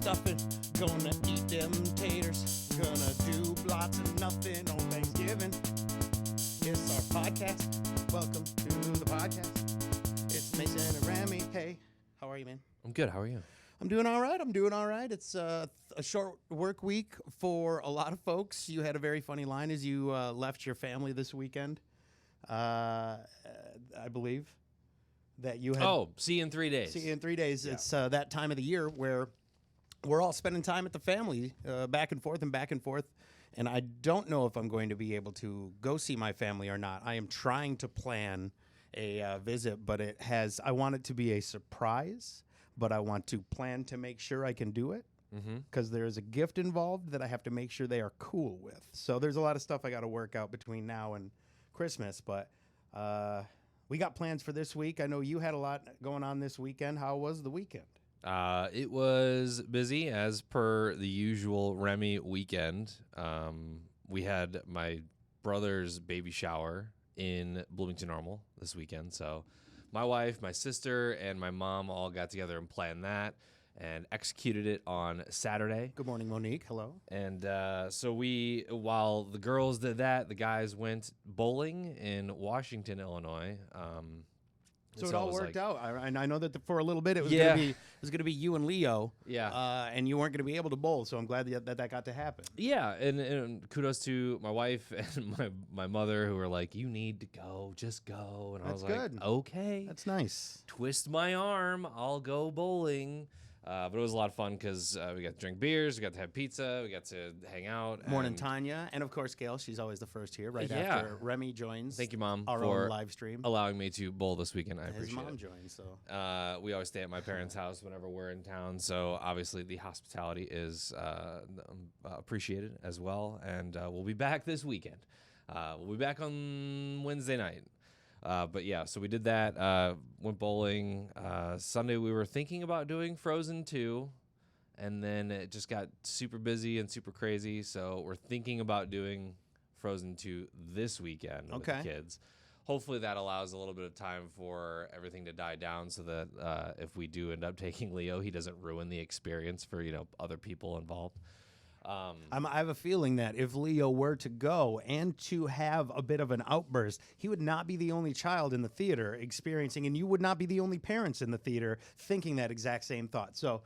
stuffing. Gonna eat them taters. Gonna do lots of nothing on Thanksgiving. It's our podcast. Welcome to the podcast. It's Mason and Remy. Hey, how are you, man? I'm good. How are you? I'm doing all right. It's a short work week for a lot of folks. You had a very funny line as you left your family this weekend. I believe that you had... Oh, see you in 3 days. See you in 3 days. Yeah. It's that time of the year where we're all spending time at the family, back and forth. And I don't know if I'm going to be able to go see my family or not. I am trying to plan a visit, but I want it to be a surprise, but I want to plan to make sure I can do it because there's a gift involved that I have to make sure they are cool with. So there's a lot of stuff I got to work out between now and Christmas, but we got plans for this week. I know you had a lot going on this weekend. How was the weekend? It was busy as per the usual Remy weekend. We had my brother's baby shower in Bloomington Normal this weekend. So my wife, my sister, and my mom all got together and planned that and executed it on Saturday. Good morning, Monique. Hello. And so while the girls did that, the guys went bowling in Washington, Illinois. So it all worked out. I know that for a little bit it was going to be you and Leo. Yeah. And you weren't going to be able to bowl, so I'm glad that got to happen. Yeah, and kudos to my wife and my mother who were like, "You need to go, just go." And That's I was good. like, "Okay, That's nice. twist my arm, I'll go bowling." But it was a lot of fun because we got to drink beers, we got to have pizza, we got to hang out. Morning, Tanya, and of course Gail. She's always the first here, right after Remy joins. Thank you, Mom, our for own live stream, allowing me to bowl this weekend. I appreciate it. His mom joins, so we always stay at my parents' house whenever we're in town. So obviously the hospitality is appreciated as well. And we'll be back this weekend. We'll be back on Wednesday night. But yeah, so we did that, went bowling. Sunday we were thinking about doing Frozen 2, and then it just got super busy and super crazy. So we're thinking about doing Frozen 2 this weekend with the kids. Hopefully that allows a little bit of time for everything to die down so that if we do end up taking Leo, he doesn't ruin the experience for, other people involved. I have a feeling that if Leo were to go and to have a bit of an outburst, he would not be the only child in the theater experiencing, and you would not be the only parents in the theater thinking that exact same thought. So,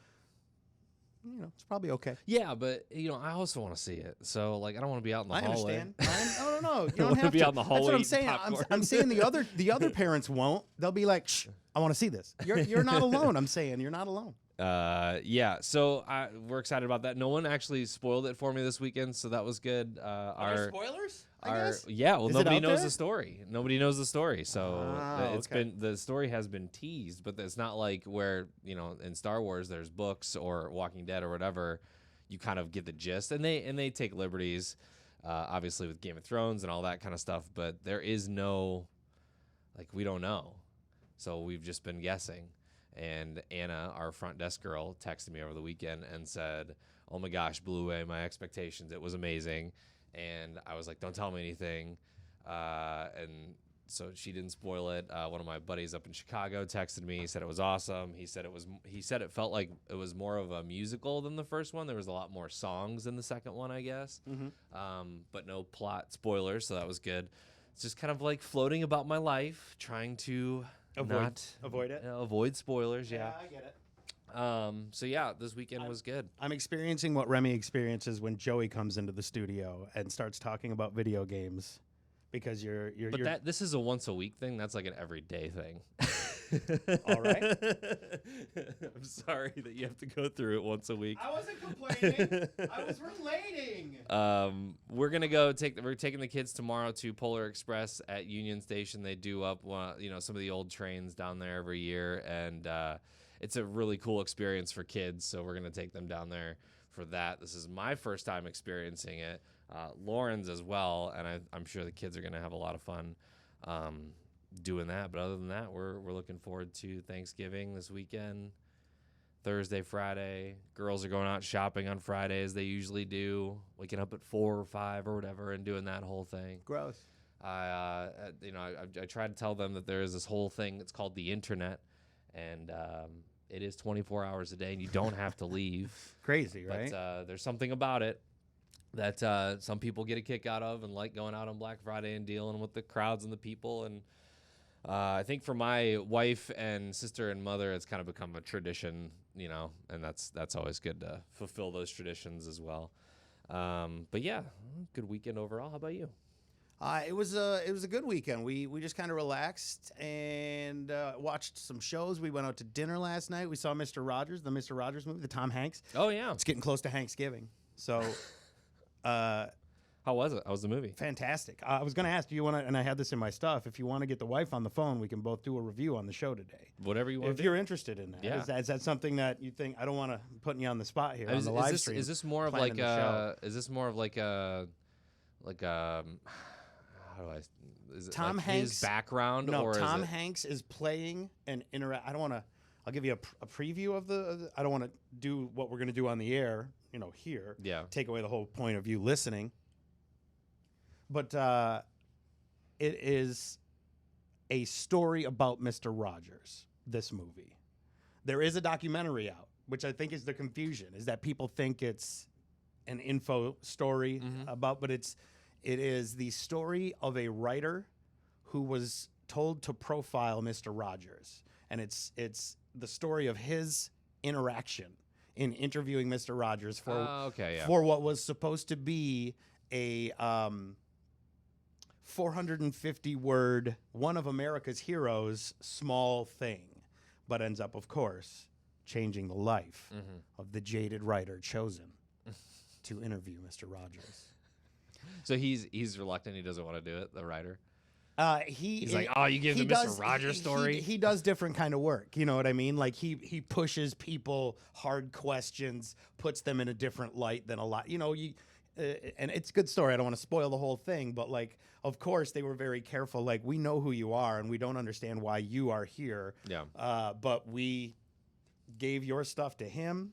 it's probably okay. Yeah, but, I also want to see it. So, I don't want to be out in the hallway. I understand. No. You I don't want have to be out in the hallway. That's what I'm saying. I'm saying the other parents won't. They'll be like, "Shh, I want to see this." You're not alone. I'm saying you're not alone. Yeah, so we're excited about that. No one actually spoiled it for me this weekend, so that was good. Are there spoilers? I guess? Yeah, well, Is nobody it out knows there? the story. Nobody knows the story, so it's okay. been the story has been teased, but it's not like where in Star Wars there's books or Walking Dead or whatever. You kind of get the gist, and they take liberties, obviously with Game of Thrones and all that kind of stuff. But there is no, we don't know, so we've just been guessing. And Anna, our front desk girl, texted me over the weekend and said, "Oh my gosh, blew away my expectations. It was amazing." And I was like, "Don't tell me anything." And so she didn't spoil it. One of my buddies up in Chicago texted me. He said it was awesome. He said it felt like it was more of a musical than the first one. There was a lot more songs in the second one, I guess. But no plot spoilers, so that was good. It's just kind of like floating about my life, trying to Avoid it. Avoid spoilers, yeah. I get it. So yeah, this weekend was good. I'm experiencing what Remy experiences when Joey comes into the studio and starts talking about video games, because this is a once a week thing. That's like an everyday thing. All right. I'm sorry that you have to go through it once a week. I wasn't complaining. I was relating. We're taking the kids tomorrow to Polar Express at Union Station. They do up some of the old trains down there every year, and it's a really cool experience for kids. So we're gonna take them down there for that. This is my first time experiencing it. Lauren's as well, and I'm sure the kids are gonna have a lot of fun doing that. But other than that, we're looking forward to Thanksgiving this weekend. Thursday, Friday. Girls are going out shopping on Friday as they usually do, waking up at 4 or 5 or whatever and doing that whole thing. Gross. I try to tell them that there is this whole thing that's called the internet, and it is 24 hours a day, and you don't have to leave. Crazy, right? But there's something about it that some people get a kick out of and like going out on Black Friday and dealing with the crowds and the people. And I think for my wife and sister and mother, it's kind of become a tradition, and that's always good to fulfill those traditions as well. But yeah, good weekend overall. How about you? It was a good weekend. We just kind of relaxed and watched some shows. We went out to dinner last night. We saw the Mr. Rogers movie, the Tom Hanks. Oh yeah, It's getting close to Hanksgiving, so how was it? How was the movie? fantastic. I was going to ask, do you want to? And I had this in my stuff. If you want to get the wife on the phone, we can both do a review on the show today. Whatever you want. If you're interested in that, Yeah. Is that something that you think? I don't want to put you on the spot here on the live stream. Is this more of planning like the show. Is this more of like a how do I? Is it Tom like Hanks his background? No, or Tom is it, Hanks is playing an I don't want to. I'll give you a preview of the. I don't want to do what we're going to do on the air. Here. Yeah. Take away the whole point of you listening. But it is a story about Mr. Rogers. This movie. There is a documentary out, which I think is the confusion. Is that people think it's an info story about, but it is the story of a writer who was told to profile Mr. Rogers, and it's the story of his interaction in interviewing Mr. Rogers for what was supposed to be a 450-word, one of America's heroes, small thing, but ends up, of course, changing the life of the jaded writer chosen to interview Mr. Rogers. So he's reluctant. He doesn't want to do it. The writer. He's like, oh, you give the Mr. Rogers story. He does different kind of work. You know what I mean? Like he pushes people hard questions, puts them in a different light than a lot. And it's a good story. I don't want to spoil the whole thing, but like, of course, they were very careful. Like, we know who you are, and we don't understand why you are here. Yeah. But we gave your stuff to him,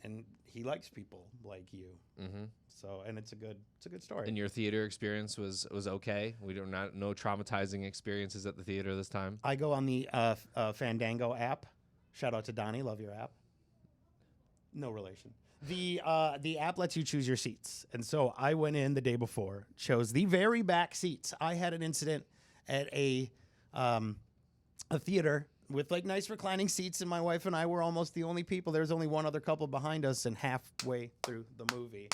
and he likes people like you. Mm-hmm. So, and it's a good story. And your theater experience was okay. No traumatizing experiences at the theater this time. I go on the Fandango app. Shout out to Donnie, love your app. No relation. The app lets you choose your seats, and so I went in the day before, chose the very back seats. I had an incident at a theater with like nice reclining seats, and my wife and I were almost the only people. There was only one other couple behind us, and halfway through the movie,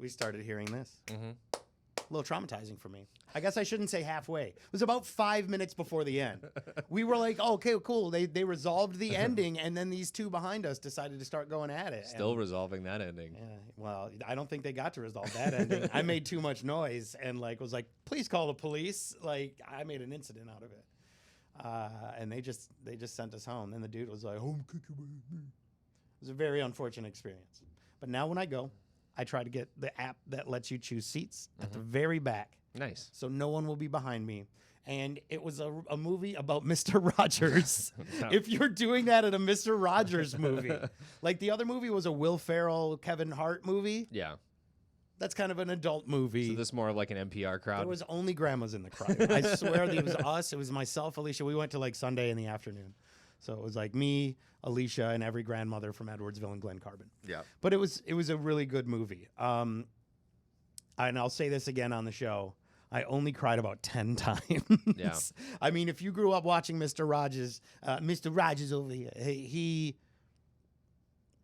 we started hearing this. Mm-hmm. A little traumatizing for me. I guess I shouldn't say halfway. It was about 5 minutes before the end. We were like, oh, okay, cool. They resolved the ending, and then these two behind us decided to start going at it. Still resolving that ending. Yeah, well, I don't think they got to resolve that ending. I made too much noise and was like, please call the police. Like, I made an incident out of it. And they just sent us home. And the dude was like, home cooking with me. It was a very unfortunate experience. But now when I go, I try to get the app that lets you choose seats at the very back. Nice. So no one will be behind me. And it was a movie about Mr. Rogers. If you're doing that at a Mr. Rogers movie, like the other movie was a Will Ferrell, Kevin Hart movie. Yeah. That's kind of an adult movie. So this more of like an NPR crowd? There was only grandmas in the crowd. I swear it was us. It was myself, Alicia. We went to like Sunday in the afternoon. So it was like me, Alicia, and every grandmother from Edwardsville and Glen Carbon. Yeah. But it was a really good movie. And I'll say this again on the show. I only cried about 10 times. Yeah. I mean, if you grew up watching Mr. Rogers over here,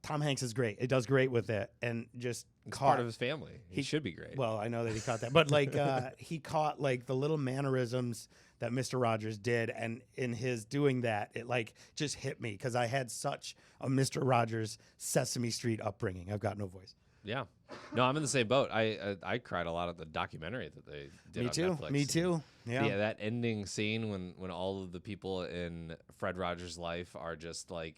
Tom Hanks is great. It does great with it, and just it's part of his family. He should be great. Well, I know that he caught that, but like he caught like the little mannerisms that Mr. Rogers did, and in his doing that, it like just hit me because I had such a Mr. Rogers Sesame Street upbringing. I've got no voice. Yeah. No, I'm in the same boat. I cried a lot at the documentary that they did on Netflix. Me too. Yeah, that ending scene when all of the people in Fred Rogers' life are just like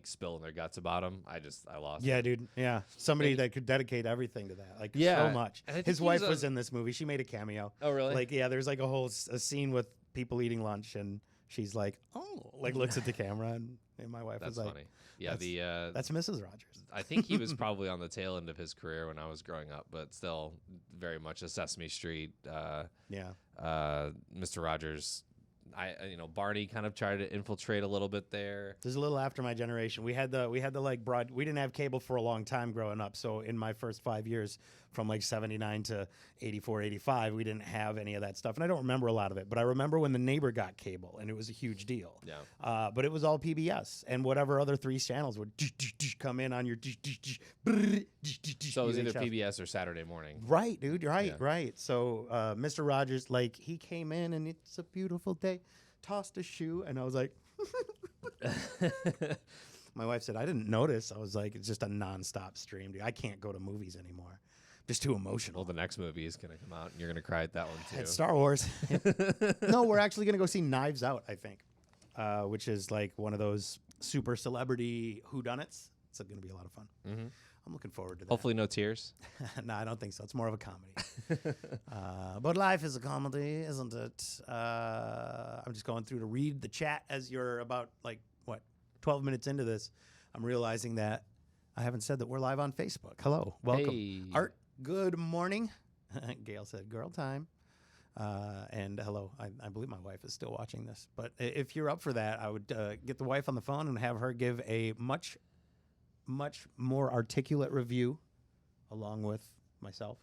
spilling their guts about him. I lost it. Dude. Yeah. Somebody that could dedicate everything to that. Like so much. His wife was in this movie. She made a cameo. Oh, really? Like, yeah, there's like a scene with people eating lunch, and she's like, oh, like looks at the camera, and my wife was like, funny. Yeah, that's Mrs. Rogers. I think he was probably on the tail end of his career when I was growing up, but still very much a Sesame Street. Mr. Rogers Barney kind of tried to infiltrate a little bit there. This is a little after my generation. We had the like we didn't have cable for a long time growing up. So in my first 5 years, from like 79 to 84, 85, we didn't have any of that stuff. And I don't remember a lot of it, but I remember when the neighbor got cable and it was a huge deal. Yeah. But it was all PBS and whatever other 3 channels would come in on your. So it was either PBS or Saturday morning. Right, dude. Right, Yeah. right. So Mr. Rogers, like, he came in and it's a beautiful day, tossed a shoe, and I was like, my wife said, I didn't notice. I was like, it's just a nonstop stream, dude. I can't go to movies anymore. Just too emotional. Well, the next movie is going to come out, and you're going to cry at that one, too. It's Star Wars. No, we're actually going to go see Knives Out, I think, which is like one of those super celebrity whodunits. It's going to be a lot of fun. Mm-hmm. I'm looking forward to that. Hopefully no tears. No, I don't think so. It's more of a comedy. But life is a comedy, isn't it? I'm just going through to read the chat as you're about, 12 minutes into this. I'm realizing that I haven't said that we're live on Facebook. Hello. Welcome. Hey. Art, good morning. Gail said, girl time. And hello. I believe my wife is still watching this. But if you're up for that, I would get the wife on the phone and have her give a much more articulate review along with myself.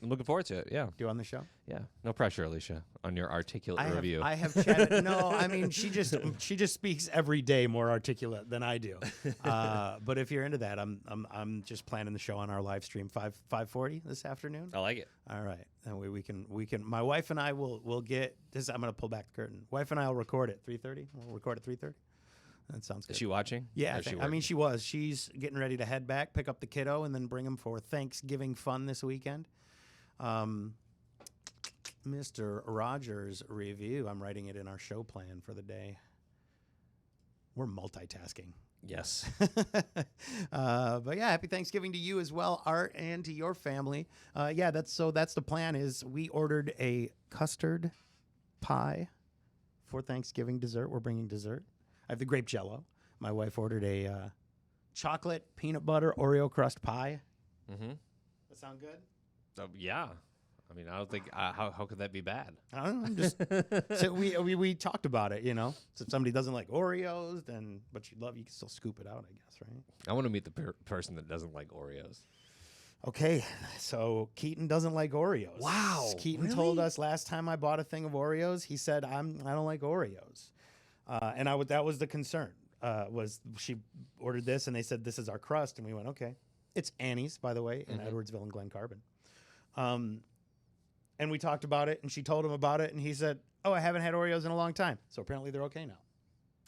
I'm looking forward to it, yeah. Do on the show? Yeah. No pressure, Alicia, on your articulate review. I have chatted. No, I mean, she just speaks every day more articulate than I do. But if you're into that, I'm just planning the show on our live stream 5:40 this afternoon. I like it. All right. That way we can my wife and I will get this. I'm going to pull back the curtain. Wife and I will record at 3:30. We'll record at 3:30. That sounds good. Is she watching? Yeah, I mean, she was. She's getting ready to head back, pick up the kiddo, and then bring him for Thanksgiving fun this weekend. Mr. Rogers' review, I'm writing it in our show plan for the day. We're multitasking. Yes. But yeah, happy Thanksgiving to you as well, Art, and to your family. That's the plan. Is we ordered a custard pie for Thanksgiving dessert. We're bringing dessert. I have the grape Jello. My wife ordered a chocolate peanut butter Oreo crust pie. Mm-hmm. That sound good? Yeah. I mean, I don't think how could that be bad? I don't know. I'm just so we talked about it, So if somebody doesn't like Oreos, but you can still scoop it out, I guess, right? I want to meet the person that doesn't like Oreos. Okay, so Keaton doesn't like Oreos. Wow, Keaton really? told us last time I bought a thing of Oreos, he said I don't like Oreos, and that was the concern. Was she ordered this and they said this is our crust, and we went okay. It's Annie's, by the way, in Edwardsville and Glen Carbon. And we talked about it, and she told him about it, and he said, oh, I haven't had Oreos in a long time. So apparently they're okay now.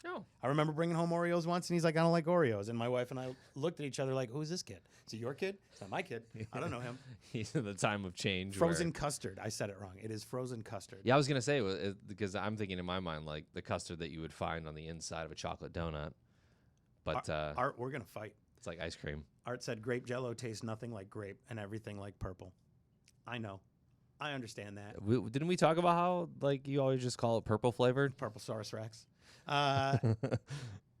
Oh. I remember bringing home Oreos once, and he's like, I don't like Oreos. And my wife and I looked at each other like, who's this kid? Is he your kid? It's not my kid. I don't know him. He's in the time of change. Frozen custard. I said it wrong. It is frozen custard. Yeah, I was going to say, because I'm thinking in my mind, like the custard that you would find on the inside of a chocolate donut. But Art, we're going to fight. It's like ice cream. Art said grape Jello tastes nothing like grape and everything like purple. I know. I understand that. Didn't we talk about how like you always just call it purple flavored? Purple Saurus Rex.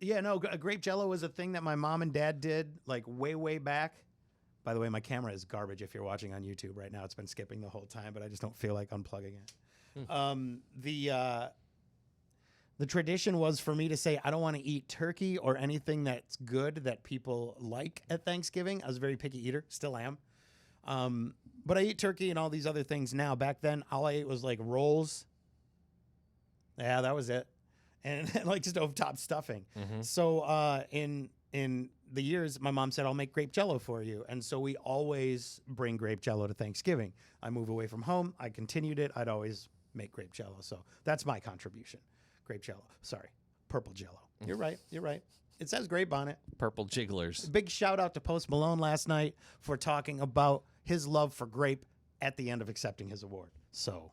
Yeah, no, grape Jello was a thing that my mom and dad did like way back. By the way, my camera is garbage if you're watching on YouTube right now. It's been skipping the whole time, but I just don't feel like unplugging it. The tradition was for me to say I don't want to eat turkey or anything that's good that people like at Thanksgiving. I was a very picky eater, still am. But I eat turkey and all these other things now. Back then, all I ate was like rolls. Yeah, that was it. And like stovetop stuffing. Mm-hmm. So in the years, my mom said, I'll make grape Jello for you. And so we always bring grape Jello to Thanksgiving. I move away from home. I continued it. I'd always make grape Jello. So that's my contribution. Grape Jello. Sorry, purple Jello. You're right. You're right. It says grape on it. Purple jigglers. Big shout out to Post Malone last night for talking about his love for grape at the end of accepting his award. So,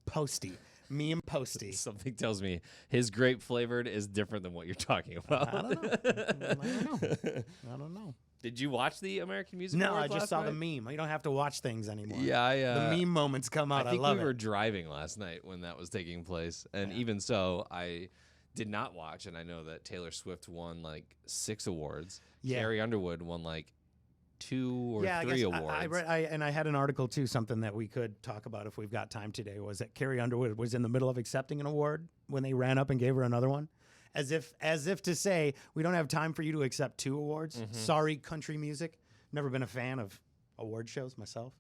Posty. Me and Posty. Something tells me his grape flavored is different than what you're talking about. I don't know. Did you watch the American Music No, Awards I just saw last the night? meme. You don't have to watch things anymore. Yeah, the meme moments come out. I think love we were it. driving last night when that was taking place, and even so, I did not watch. And I know that Taylor Swift won like 6 awards. Yeah. Carrie Underwood won like 2 or I 3 guess awards. I read, and I had an article too, something that we could talk about if we've got time today, was that Carrie Underwood was in the middle of accepting an award when they ran up and gave her another one, as if to say, we don't have time for you to accept 2 awards. Sorry, country music. Never been a fan of award shows myself.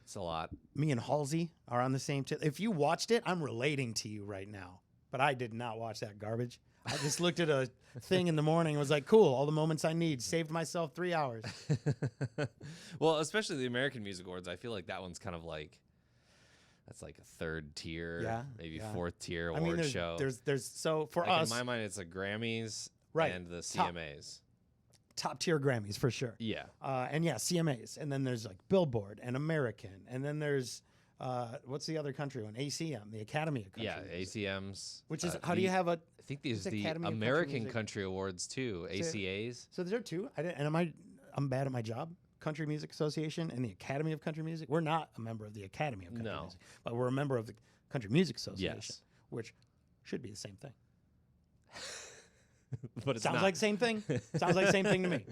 It's a lot. Me and Halsey are on the same if you watched it, I'm relating to you right now, but I did not watch that garbage. I just looked at a thing in the morning and was like, cool, all the moments I need. Saved myself 3 hours. Well, especially the American Music Awards, I feel like that one's kind of like, that's like a 3rd tier, maybe 4th tier award show. There's so for like us, in my mind, it's the Grammys Right. and the CMAs. top tier Grammys for sure. Yeah. And CMAs. And then there's like Billboard and American. And then there's, what's the other country one? ACM, the Academy of Country Music. ACMs. Which is, how do you have a, I think these It's the Academy of Country American Music. Country Awards too, ACAs. so there are 2. I'm bad at my job. Country Music Association and the Academy of Country Music. We're not a member of the Academy of Country No. Music, but we're a member of the Country Music Association, Yes. which should be the same thing. But it's Sounds not. like same thing. Sounds like same thing to me.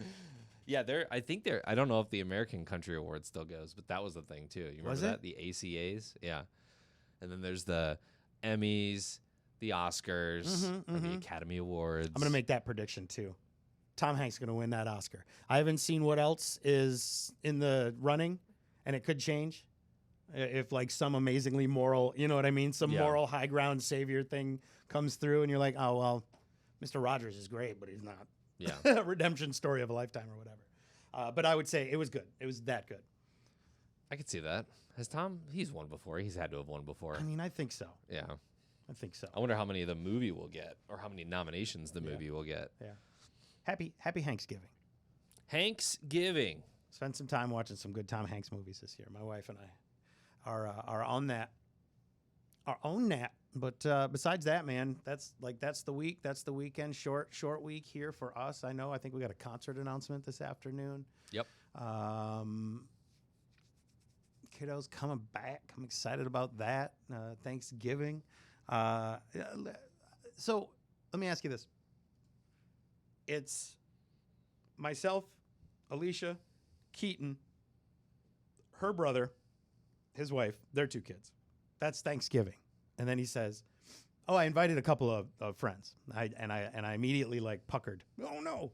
Yeah, I don't know if the American Country Award still goes, but that was the thing too. You remember Was that? it? The ACAs? Yeah. And then there's the Emmys, the Oscars, or the Academy Awards. I'm going to make that prediction too. Tom Hanks is going to win that Oscar. I haven't seen what else is in the running, and it could change if like some amazingly moral, you know what I mean? Some Yeah. moral high ground savior thing comes through, and you're like, oh, well, Mr. Rogers is great, but he's not. Yeah. Redemption story of a lifetime or whatever. But I would say it was good. It was that good. I could see that. Has Tom? He's won before. He's had to have won before. I mean, I think so. Yeah. I think so. I wonder how many the movie will get, or how many nominations the movie will get. Yeah. Happy Hanksgiving. Hanksgiving. Spent some time watching some good Tom Hanks movies this year. My wife and I are on that. But besides that, man, that's the week. That's the weekend. Short week here for us. I think we got a concert announcement this afternoon. Yep. Kiddos coming back. I'm excited about that. Thanksgiving. So let me ask you this. It's myself, Alicia, Keaton, her brother, his wife, their 2 kids. That's Thanksgiving. And then he says, oh, I invited a couple of friends. I immediately like puckered. Oh no.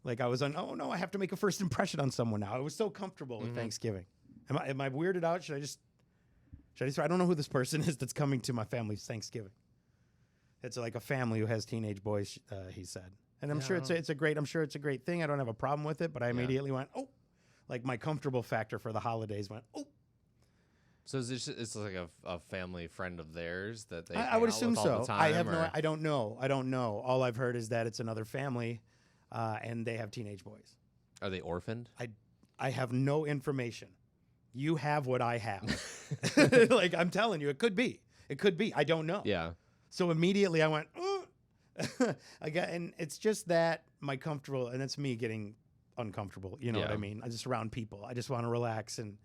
Like I was on, oh no, I have to make a first impression on someone now. I was so comfortable with Thanksgiving. Am I weirded out? Should I just, I don't know who this person is that's coming to my family's Thanksgiving. It's like a family who has teenage boys, he said. And I'm sure it's a great thing. I don't have a problem with it, but I immediately went, oh, like my comfortable factor for the holidays went, oh. So is this, it's like a family friend of theirs that they I would hang out assume with all so. the time, I have or- I don't know. All I've heard is that it's another family, and they have teenage boys. Are they orphaned? I have no information. You have what I have. Like I'm telling you, it could be. I don't know. Yeah. So immediately I went, and it's just that my comfortable, and it's me getting uncomfortable. You know what I mean? I just around people. I just want to relax and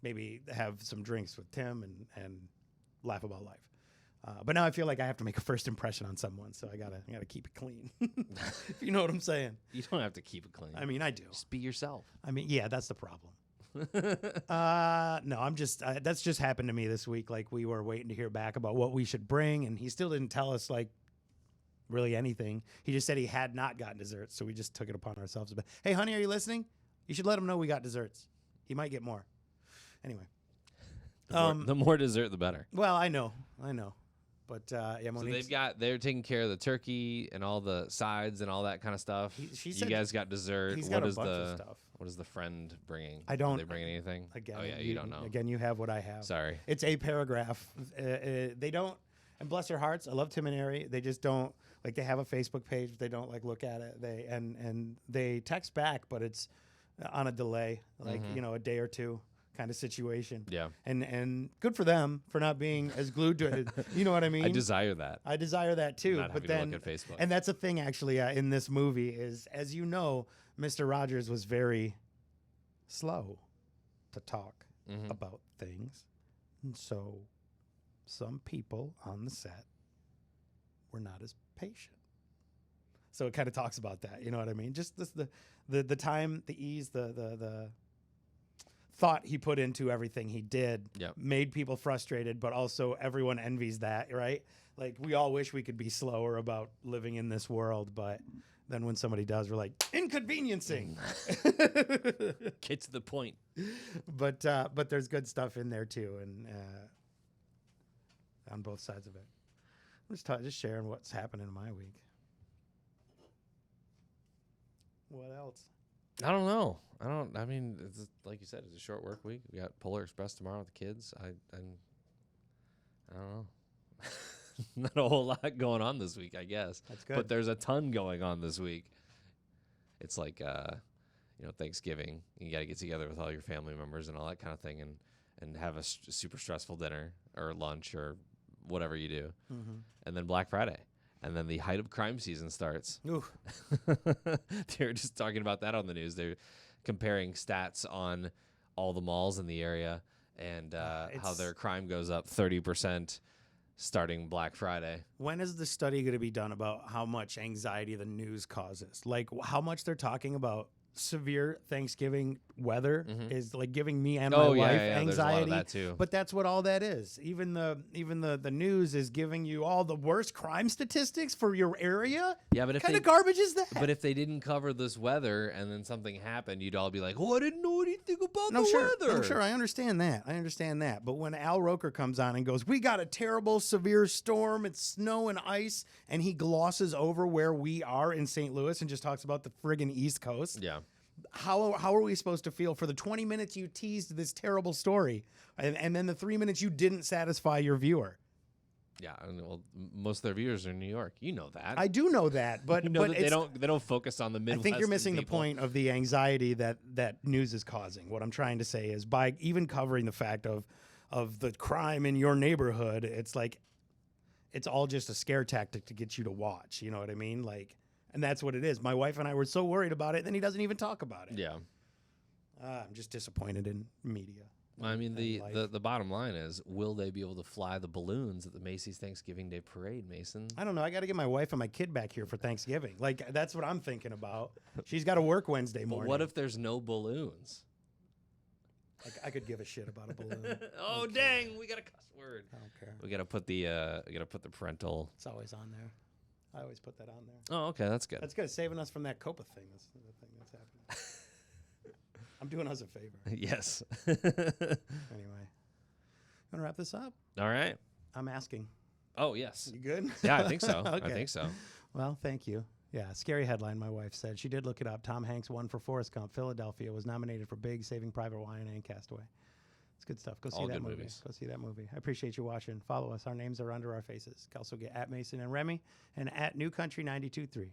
maybe have some drinks with Tim and laugh about life. But now I feel like I have to make a first impression on someone, so I gotta keep it clean. If you know what I'm saying. You don't have to keep it clean. I mean, I do. Just be yourself. I mean, yeah, that's the problem. No, I'm just that's just happened to me this week. Like we were waiting to hear back about what we should bring, and he still didn't tell us like really anything. He just said he had not gotten desserts, so we just took it upon ourselves. But hey, honey, are you listening? You should let him know we got desserts. He might get more. Anyway, The more dessert, the better. well, I know, but yeah, So Monique's- they're taking care of the turkey and all the sides and all that kind of stuff. She You said guys got dessert. he's What got a is bunch the of stuff. what is the friend bringing? I don't- Are they bringing anything? Again, Oh yeah, you don't know. Again, you have what I have. Sorry. It's a paragraph. They don't, and bless their hearts, I love Tim and Ari. They just don't like. They have a Facebook page, but they don't like look at it. And they text back, but it's on a delay, like a day or two kind of situation. Yeah. And good for them for not being as glued to it. You know what I mean? I desire that. I desire that too. Not but having then, to look at Facebook. and that's a thing actually in this movie is, as you know, Mr. Rogers was very slow to talk about things. And so some people on the set were not as patient. So it kind of talks about that. You know what I mean? Just the time, the ease, the thought he put into everything he did made people frustrated, but also everyone envies that, right? Like, we all wish we could be slower about living in this world, but then when somebody does, we're like, inconveniencing. Get to the point. But there's good stuff in there too, and on both sides of it. I'm just sharing what's happening in my week. What else? I don't know. I mean, it's like you said, it's a short work week. We got Polar Express tomorrow with the kids. I don't know. Not a whole lot going on this week, I guess. That's good. But there's a ton going on this week. It's like, Thanksgiving. You got to get together with all your family members and all that kind of thing, and have a super stressful dinner or lunch or whatever you do. Mm-hmm. And then Black Friday. And then the height of crime season starts. Ooh. They were just talking about that on the news. They're comparing stats on all the malls in the area and how their crime goes up 30% starting Black Friday. When is the study going to be done about how much anxiety the news causes? Like, how much they're talking about severe Thanksgiving weather is like giving me and my wife anxiety. There's a lot of that too. But that's what all that is. Even the news is giving you all the worst crime statistics for your area. Yeah, but if kind of garbage is that? But if they didn't cover this weather and then something happened, you'd all be like, "Oh, I didn't know anything about the weather." I'm sure. I understand that. But when Al Roker comes on and goes, "We got a terrible, severe storm. It's snow and ice," and he glosses over where we are in St. Louis and just talks about the friggin' East Coast. Yeah. How are we supposed to feel for the 20 minutes you teased this terrible story and then the 3 minutes you didn't satisfy your viewer? Yeah, well, most of their viewers are in New York. You know that. I do know that, but, that they don't focus on the Midwest. I think you're missing the point of the anxiety that news is causing. What I'm trying to say is, by even covering the fact of the crime in your neighborhood, it's like it's all just a scare tactic to get you to watch. You know what I mean? Like. And that's what it is. My wife and I were so worried about it, then he doesn't even talk about it. Yeah. I'm just disappointed in media. I mean, the bottom line is, will they be able to fly the balloons at the Macy's Thanksgiving Day Parade, Mason? I don't know. I got to get my wife and my kid back here for Thanksgiving. Like, that's what I'm thinking about. She's got to work Wednesday morning. But what if there's no balloons? I could give a shit about a balloon. Oh, dang. We got a cuss word. I don't care. We got to put the parental. It's always on there. I always put that on there. Oh, okay, that's good. That's good. Saving us from that COPA thing. That's the thing that's happening. I'm doing us a favor. Yes. Anyway, want to wrap this up? All right. I'm asking. Oh, yes. You good? Yeah, I think so. Okay. I think so. Well, thank you. Yeah, scary headline, my wife said. She did look it up. Tom Hanks won for Forrest Gump. Philadelphia was nominated for Big, Saving Private Ryan, and Castaway. It's good stuff. Go see All that good movie. movies. Go see that movie. I appreciate you watching. Follow us. Our names are under our faces. Also get at Mason and Remy and at New Country 92.3.